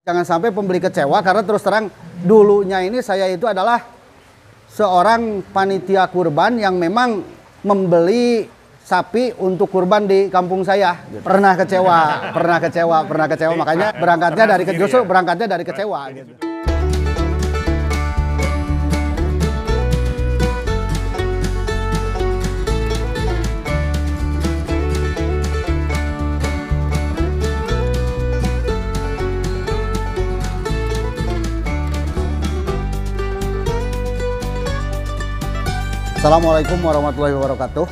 Jangan sampai pembeli kecewa karena terus terang dulunya ini saya itu adalah seorang panitia kurban yang memang membeli sapi untuk kurban di kampung saya. Pernah kecewa, makanya berangkatnya dari kecewa gitu. Assalamualaikum warahmatullahi wabarakatuh.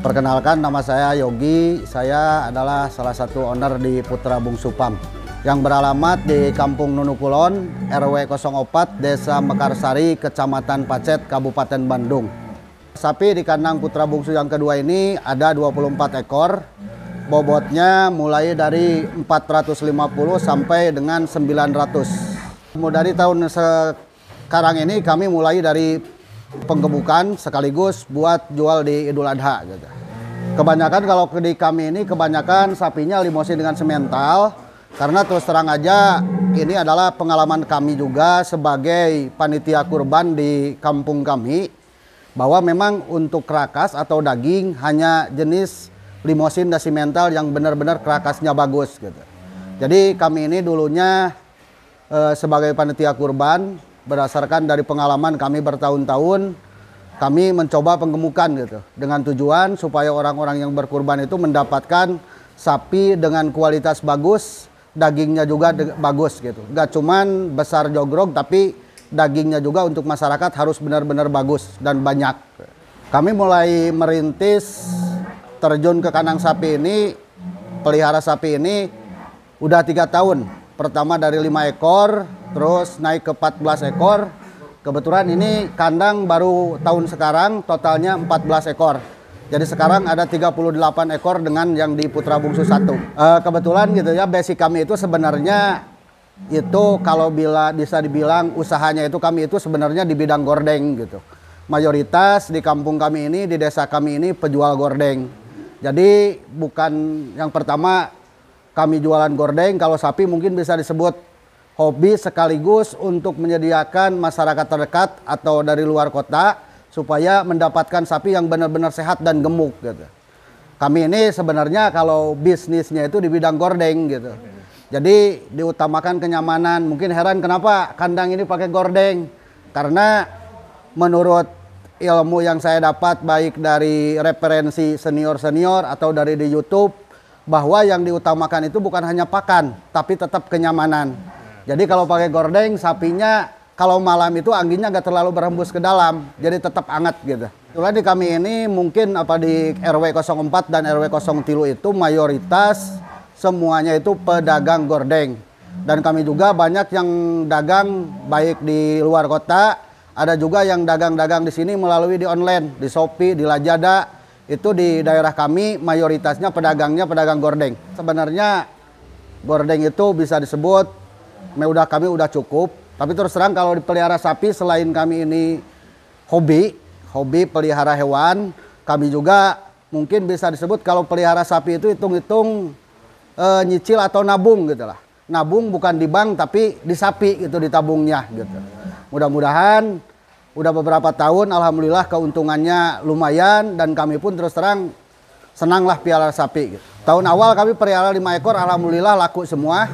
Perkenalkan, nama saya Yogi. Saya adalah salah satu owner di Putra Bungsu Farm yang beralamat di Kampung Nunukulon, RW 04, Desa Mekarsari, Kecamatan Pacet, Kabupaten Bandung. Sapi di kandang Putra Bungsu yang kedua ini ada 24 ekor. Bobotnya mulai dari 450 sampai dengan 900. Dari tahun sekarang ini kami mulai dari penggemukan sekaligus buat jual di Idul Adha gitu. Kebanyakan kalau di kami ini kebanyakan sapinya limosin dengan semental, karena terus terang aja ini adalah pengalaman kami juga sebagai panitia kurban di kampung kami, bahwa memang untuk kerakas atau daging hanya jenis limosin dan semental yang benar-benar kerakasnya bagus gitu. Jadi kami ini dulunya sebagai panitia kurban, berdasarkan dari pengalaman kami bertahun-tahun, kami mencoba penggemukan gitu, dengan tujuan supaya orang-orang yang berkurban itu mendapatkan sapi dengan kualitas bagus, dagingnya juga bagus gitu. Gak cuman besar jogrok, tapi dagingnya juga untuk masyarakat harus benar-benar bagus dan banyak. Kami mulai merintis terjun ke kandang sapi ini, pelihara sapi ini udah 3 tahun. Pertama dari 5 ekor, terus naik ke 14 ekor. Kebetulan ini kandang baru tahun sekarang, totalnya 14 ekor. Jadi sekarang ada 38 ekor dengan yang di Putra Bungsu 1. Kebetulan gitu ya, basic kami itu sebenarnya itu kalau bisa dibilang usahanya itu kami itu sebenarnya di bidang gordeng gitu. Mayoritas di kampung kami ini, di desa kami ini penjual gordeng. Jadi bukan yang pertama kami jualan gordeng, kalau sapi mungkin bisa disebut hobi sekaligus untuk menyediakan masyarakat terdekat atau dari luar kota supaya mendapatkan sapi yang benar-benar sehat dan gemuk gitu. Kami ini sebenarnya kalau bisnisnya itu di bidang gordeng gitu. Jadi diutamakan kenyamanan. Mungkin heran kenapa kandang ini pakai gordeng. Karena menurut ilmu yang saya dapat baik dari referensi senior-senior atau dari di YouTube, bahwa yang diutamakan itu bukan hanya pakan, tapi tetap kenyamanan. Jadi kalau pakai gordeng, sapinya kalau malam itu anginnya nggak terlalu berhembus ke dalam, jadi tetap hangat gitu. Itulah di kami ini mungkin di RW 04 dan RW 03 itu mayoritas semuanya itu pedagang gordeng. Dan kami juga banyak yang dagang baik di luar kota, ada juga yang dagang-dagang di sini melalui di online, di Shopee, di Lazada. Itu di daerah kami mayoritasnya pedagangnya pedagang gordeng. Sebenarnya gordeng itu bisa disebut kami udah cukup. Tapi terus terang kalau dipelihara sapi, selain kami ini hobi pelihara hewan, kami juga mungkin bisa disebut kalau pelihara sapi itu hitung-hitung nyicil atau nabung gitu lah. Nabung bukan di bank tapi di sapi gitu, ditabungnya gitu. Mudah-mudahan udah beberapa tahun, alhamdulillah keuntungannya lumayan, dan kami pun terus terang senanglah pelihara sapi gitu. Tahun awal kami pelihara 5 ekor, alhamdulillah laku semua.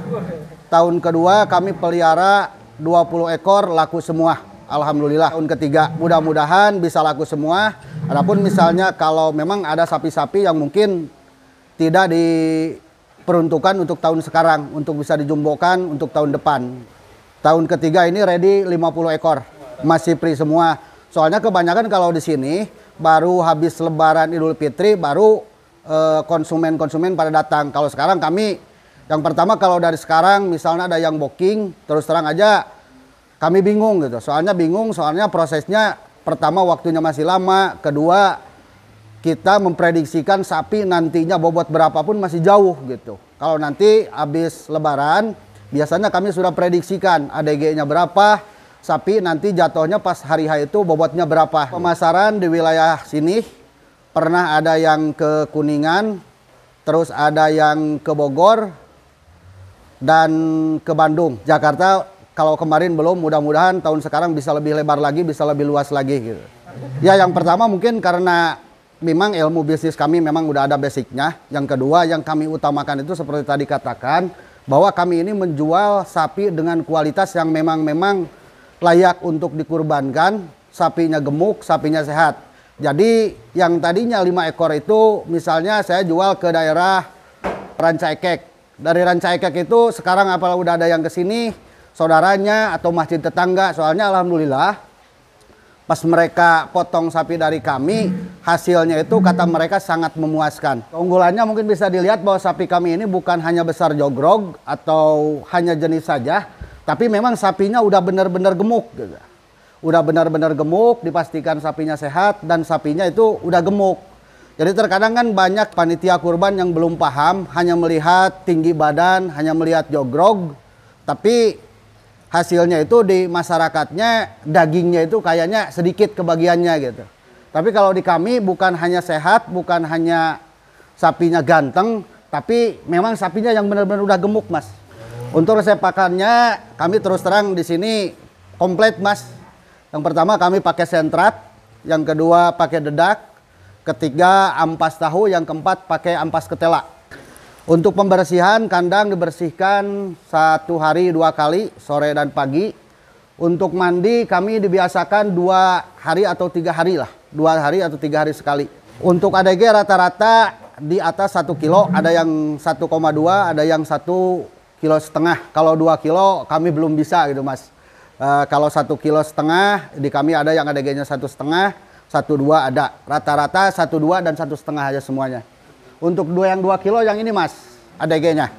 Tahun kedua kami pelihara 20 ekor, laku semua, alhamdulillah. Tahun ketiga mudah-mudahan bisa laku semua. Adapun misalnya kalau memang ada sapi-sapi yang mungkin tidak diperuntukkan untuk tahun sekarang, untuk bisa dijumbokan untuk tahun depan. Tahun ketiga ini ready 50 ekor. Masih free semua. Soalnya kebanyakan kalau di sini baru habis Lebaran Idul Fitri baru konsumen-konsumen pada datang. Kalau sekarang kami yang pertama kalau dari sekarang misalnya ada yang booking, terus terang aja kami bingung gitu. Soalnya prosesnya pertama waktunya masih lama, kedua kita memprediksikan sapi nantinya bobot berapapun masih jauh gitu. Kalau nanti habis Lebaran biasanya kami sudah prediksikan ADG-nya berapa, sapi nanti jatuhnya pas hari H itu bobotnya berapa. Pemasaran di wilayah sini pernah ada yang ke Kuningan, terus ada yang ke Bogor, dan ke Bandung, Jakarta. Kalau kemarin belum, mudah-mudahan tahun sekarang bisa lebih lebar lagi, bisa lebih luas lagi gitu. Ya, yang pertama mungkin karena memang ilmu bisnis kami memang udah ada basicnya. Yang kedua yang kami utamakan itu seperti tadi katakan, bahwa kami ini menjual sapi dengan kualitas yang memang layak untuk dikurbankan. Sapinya gemuk, sapinya sehat. Jadi yang tadinya 5 ekor itu misalnya saya jual ke daerah Ranca Ekek. Dari Ranca Ekek itu sekarang apabila udah ada yang ke sini, saudaranya atau masjid tetangga. Soalnya alhamdulillah pas mereka potong sapi dari kami, hasilnya itu kata mereka sangat memuaskan. Keunggulannya mungkin bisa dilihat bahwa sapi kami ini bukan hanya besar jogrog atau hanya jenis saja, tapi memang sapinya udah benar-benar gemuk gitu. Udah benar-benar gemuk, dipastikan sapinya sehat dan sapinya itu udah gemuk. Jadi terkadang kan banyak panitia kurban yang belum paham, hanya melihat tinggi badan, hanya melihat jogrog, tapi hasilnya itu di masyarakatnya dagingnya itu kayaknya sedikit kebagiannya gitu. Tapi kalau di kami bukan hanya sehat, bukan hanya sapinya ganteng, tapi memang sapinya yang benar-benar udah gemuk, Mas. Untuk resep pakannya kami terus terang di sini komplit, Mas. Yang pertama kami pakai sentrat, yang kedua pakai dedak, ketiga ampas tahu, yang keempat pakai ampas ketela. Untuk pembersihan kandang dibersihkan 1 hari 2 kali, sore dan pagi. Untuk mandi kami dibiasakan 2 hari atau 3 hari lah, 2 hari atau 3 hari sekali. Untuk ADG rata-rata di atas 1 kilo, ada yang 1,2, ada yang 1,5 kilo. Kalau 2 kilo kami belum bisa gitu, Mas. Kalau 1,5 kilo di kami ada yang ADG-nya 1,5, 1,2 ada. Rata-rata 1,2 dan 1,5 aja semuanya. Untuk yang 2 kilo yang ini, Mas, ADG-nya.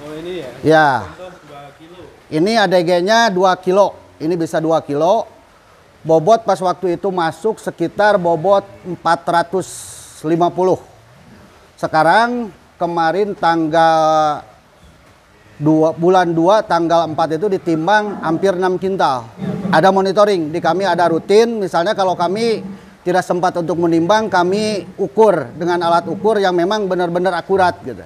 Oh, ini ya? Ya. Contoh 2 kilo. Ini ADG-nya 2 kilo. Ini bisa 2 kilo. Bobot pas waktu itu masuk sekitar bobot 450. Sekarang kemarin tanggal bulan 2 tanggal 4 itu ditimbang hampir 6 kintal. Ada monitoring, di kami ada rutin. Misalnya kalau kami tidak sempat untuk menimbang, kami ukur dengan alat ukur yang memang benar-benar akurat gitu.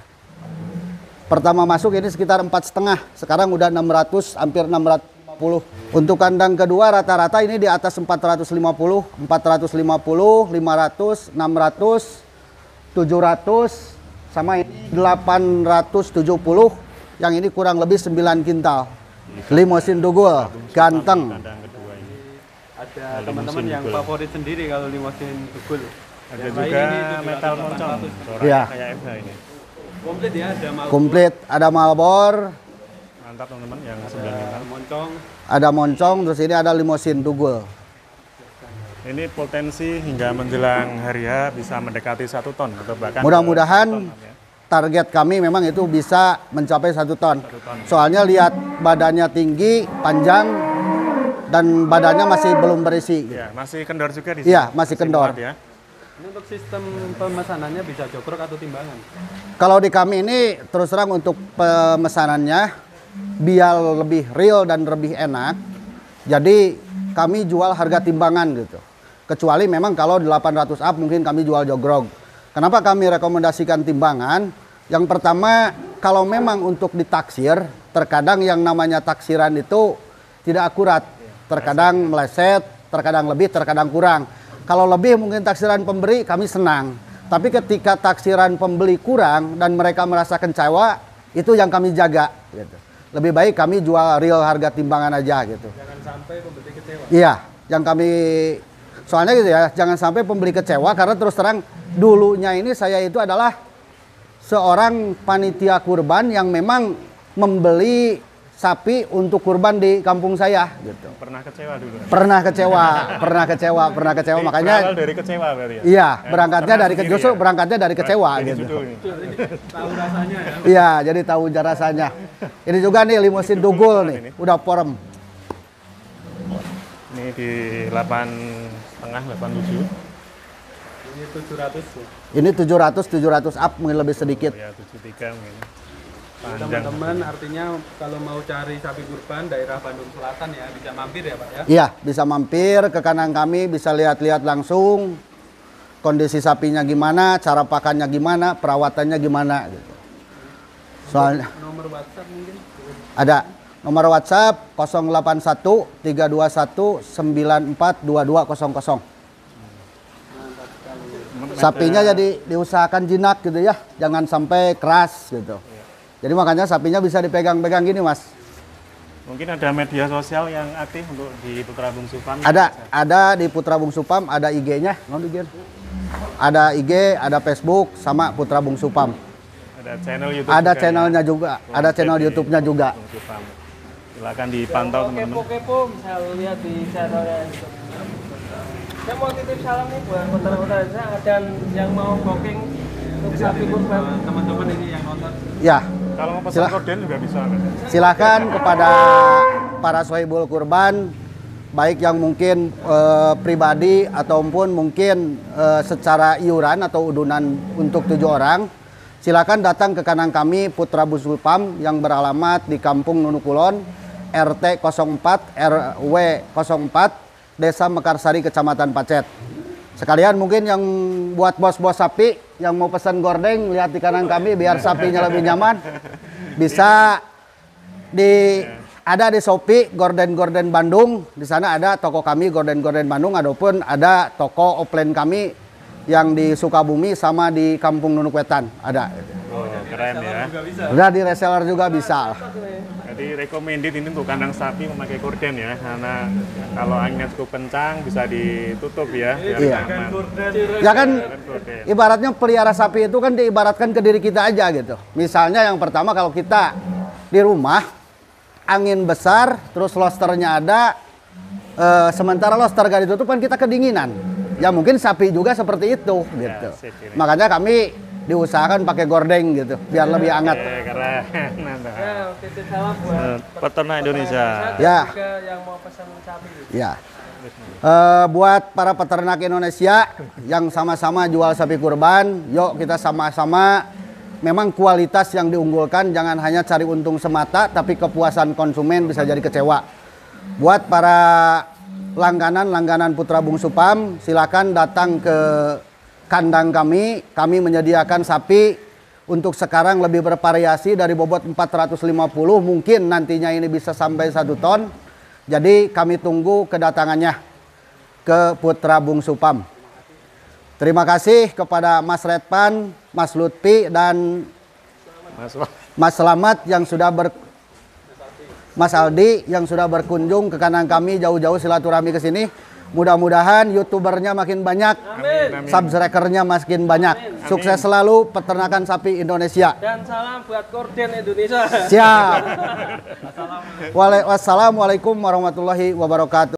Pertama masuk ini sekitar 4,5, sekarang udah 600, hampir 650. Untuk kandang kedua rata-rata ini di atas 450, 500, 600, 700, sama ini 870. Yang ini kurang lebih 9 kintal. Limosin Dugul, ganteng. Ada teman-teman yang favorit sendiri kalau limosin Dugul. Ada juga metal moncong. Iya. Kayak FH ini. Komplit ya, ada Malbor. Komplit, ada Malbor. Mantap teman-teman yang 9 Ada kintal. moncong. Ada moncong, terus ini ada limosin Dugul. Ini potensi hingga menjelang hari H bisa mendekati 1 ton atau bahkan Mudah-mudahan 1 ton, ya. target kami memang itu bisa mencapai 1 ton. Soalnya lihat badannya tinggi, panjang, dan badannya masih belum berisi. Ya, masih kendor juga di sini. Iya, masih kendor. muat, ya. Ini untuk sistem pemesanannya bisa jogrok atau timbangan? Kalau di kami ini terus terang untuk pemesanannya biar lebih real dan lebih enak. Jadi kami jual harga timbangan gitu. Kecuali memang kalau 800 up mungkin kami jual jogrog. Kenapa kami rekomendasikan timbangan? Yang pertama, kalau memang untuk ditaksir, terkadang yang namanya taksiran itu tidak akurat. Terkadang meleset, terkadang lebih, terkadang kurang. Kalau lebih mungkin taksiran pemberi kami senang. Tapi ketika taksiran pembeli kurang dan mereka merasa kecewa, itu yang kami jaga. Gitu. Lebih baik kami jual real harga timbangan aja gitu. Jangan sampai pembeli kecewa. Iya, yang kami soalnya gitu ya, jangan sampai pembeli kecewa karena terus terang dulunya ini saya itu adalah seorang panitia kurban yang memang membeli sapi untuk kurban di kampung saya gitu. Pernah kecewa dulu. Pernah kecewa makanya Berawal dari kecewa berarti ya. iya, berangkatnya pernah dari sendiri justru ya? berangkatnya dari kecewa Jadi gitu. judul ini. Tahu rasanya ya. Iya, jadi tahu rasanya. Ini juga nih limosin Dugul nih, udah porem. Ini di 8,5, 87. Ini 700 ya. Ini 700 up mungkin lebih sedikit. Ya, 73 mungkin. Panjang. Teman-teman artinya kalau mau cari sapi kurban daerah Bandung Selatan ya bisa mampir ya Pak ya. Iya, bisa mampir ke kandang kami, bisa lihat-lihat langsung kondisi sapinya gimana, cara pakannya gimana, perawatannya gimana gitu. Soalnya Nomor WhatsApp mungkin. ada nomor WhatsApp 081 321 942200. Sapinya jadi diusahakan jinak gitu ya, jangan sampai keras gitu. Jadi makanya sapinya bisa dipegang-pegang gini, Mas. Mungkin ada media sosial yang aktif untuk di Putra Bungsu Farm? Ada di Putra Bungsu Farm, ada IG-nya, ada IG, ada Facebook, sama Putra Bungsu Farm. Ada channel YouTube. Ada juga channelnya ya? juga, ada channel YouTube-nya juga. Bungsu Farm. Silakan dipantau teman-teman. Kepo-kepo bisa lihat di channelnya YouTube. Saya mau titip salam nih buat putra-putra saya, ada yang mau booking untuk sapi kurban. Teman-teman ini yang nonton. Ya, Kalau mau pesan Silah- korden juga bisa. Mas. silakan kepada para sohibul kurban, baik yang mungkin pribadi ataupun mungkin secara iuran atau udunan untuk 7 orang. Silakan datang ke kandang kami Putra Bungsu Farm yang beralamat di Kampung Nunukulon, RT 04 RW 04, Desa Mekarsari, Kecamatan Pacet. Sekalian mungkin yang buat bos-bos sapi yang mau pesan gordeng, lihat di kanan kami biar sapinya lebih nyaman. Bisa ada di Shopee Gorden Bandung. Di sana ada toko kami Gorden Bandung, ataupun ada toko offline kami yang di Sukabumi sama di Kampung Nunuk Wetan ada. Oh, keren ya. Juga bisa. Udah di reseller juga bisa. Jadi recommended ini untuk kandang sapi memakai korden ya, karena kalau anginnya cukup kencang bisa ditutup ya. Biar Iya. aman. Ya kan Korden. ibaratnya pelihara sapi itu kan diibaratkan ke diri kita aja gitu. Misalnya yang pertama kalau kita di rumah angin besar terus losternya ada, sementara loster gak ditutup kan kita kedinginan. Ya mungkin sapi juga seperti itu gitu. sip ini. Makanya kami diusahakan pakai gordeng gitu biar lebih hangat. Oke, keren. Mantap. Ya, titip salam buat Peternak Indonesia. Ya. juga yang mau pesan sapi. Ya. Buat para peternak Indonesia yang sama-sama jual sapi kurban, yuk kita sama-sama memang kualitas yang diunggulkan, jangan hanya cari untung semata, tapi kepuasan konsumen bisa jadi kecewa. Buat para langganan Putra Bungsu Farm, silakan datang ke kandang kami menyediakan sapi untuk sekarang lebih bervariasi dari bobot 450, mungkin nantinya ini bisa sampai 1 ton. Jadi kami tunggu kedatangannya ke Putra Bungsu Farm. Terima kasih kepada Mas Redpan, Mas Lutfi, dan Mas Selamat yang sudah Mas Aldi yang sudah berkunjung ke kandang kami jauh-jauh silaturahmi ke sini. Mudah-mudahan youtubernya makin banyak, subscribernya makin banyak. Sukses selalu peternakan sapi Indonesia. Dan salam buat Gorden Indonesia. Siap. Wassalamualaikum warahmatullahi wabarakatuh.